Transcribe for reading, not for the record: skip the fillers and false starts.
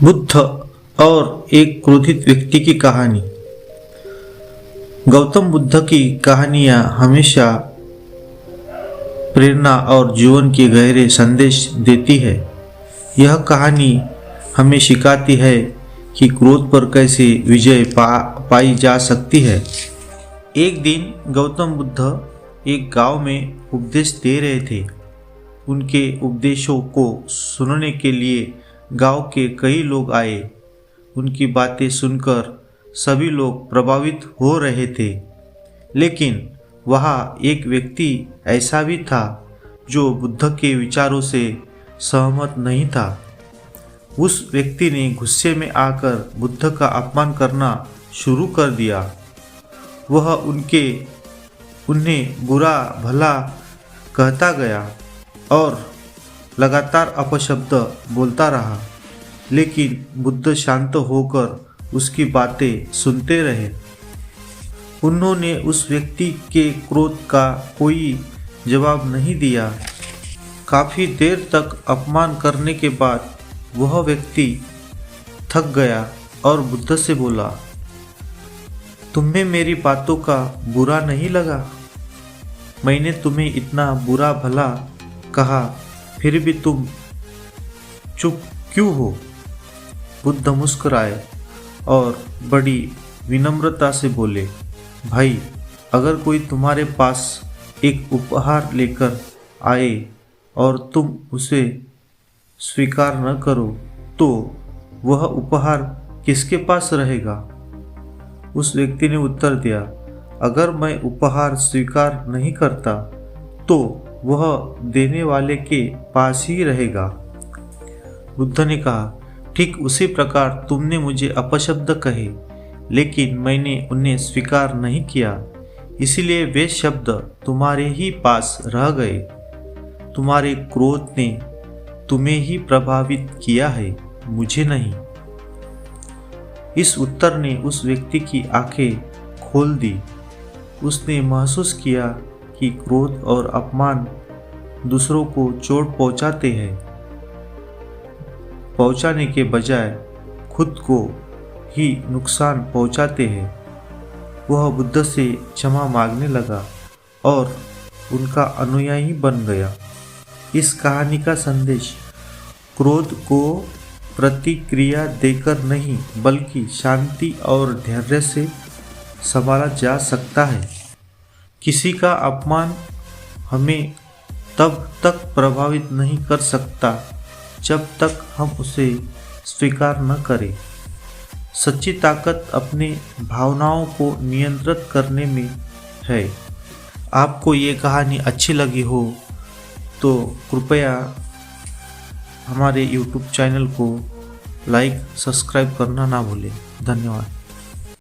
बुद्ध और एक क्रोधित व्यक्ति की कहानी। गौतम बुद्ध की कहानियाँ हमेशा प्रेरणा और जीवन के गहरे संदेश देती है। यह कहानी हमें सिखाती है कि क्रोध पर कैसे विजय पाई जा सकती है। एक दिन गौतम बुद्ध एक गांव में उपदेश दे रहे थे। उनके उपदेशों को सुनने के लिए गांव के कई लोग आए। उनकी बातें सुनकर सभी लोग प्रभावित हो रहे थे, लेकिन वहाँ एक व्यक्ति ऐसा भी था जो बुद्ध के विचारों से सहमत नहीं था। उस व्यक्ति ने गुस्से में आकर बुद्ध का अपमान करना शुरू कर दिया। वह उन्हें बुरा भला कहता गया और लगातार अपशब्द बोलता रहा, लेकिन बुद्ध शांत होकर उसकी बातें सुनते रहे। उन्होंने उस व्यक्ति के क्रोध का कोई जवाब नहीं दिया। काफ़ी देर तक अपमान करने के बाद वह व्यक्ति थक गया और बुद्ध से बोला, तुम्हें मेरी बातों का बुरा नहीं लगा? मैंने तुम्हें इतना बुरा भला कहा, फिर भी तुम चुप क्यों हो? बुद्ध मुस्कुराए और बड़ी विनम्रता से बोले, भाई, अगर कोई तुम्हारे पास एक उपहार लेकर आए और तुम उसे स्वीकार न करो, तो वह उपहार किसके पास रहेगा? उस व्यक्ति ने उत्तर दिया, अगर मैं उपहार स्वीकार नहीं करता तो वह देने वाले के पास ही रहेगा। बुद्ध ने कहा, ठीक उसी प्रकार तुमने मुझे अपशब्द कहे, लेकिन मैंने उन्हें स्वीकार नहीं किया, इसलिए वे शब्द तुम्हारे ही पास रह गए। तुम्हारे क्रोध ने तुम्हें ही प्रभावित किया है, मुझे नहीं। इस उत्तर ने उस व्यक्ति की आंखें खोल दी। उसने महसूस किया कि क्रोध और अपमान दूसरों को चोट पहुंचाने के बजाय खुद को ही नुकसान पहुंचाते हैं। वह बुद्ध से क्षमा मांगने लगा और उनका अनुयायी बन गया। इस कहानी का संदेश क्रोध को प्रतिक्रिया देकर नहीं, बल्कि शांति और धैर्य से संभाला जा सकता है। किसी का अपमान हमें तब तक प्रभावित नहीं कर सकता जब तक हम उसे स्वीकार न करें। सच्ची ताकत अपने भावनाओं को नियंत्रित करने में है। आपको ये कहानी अच्छी लगी हो तो कृपया हमारे YouTube चैनल को लाइक, सब्सक्राइब करना ना भूलें। धन्यवाद।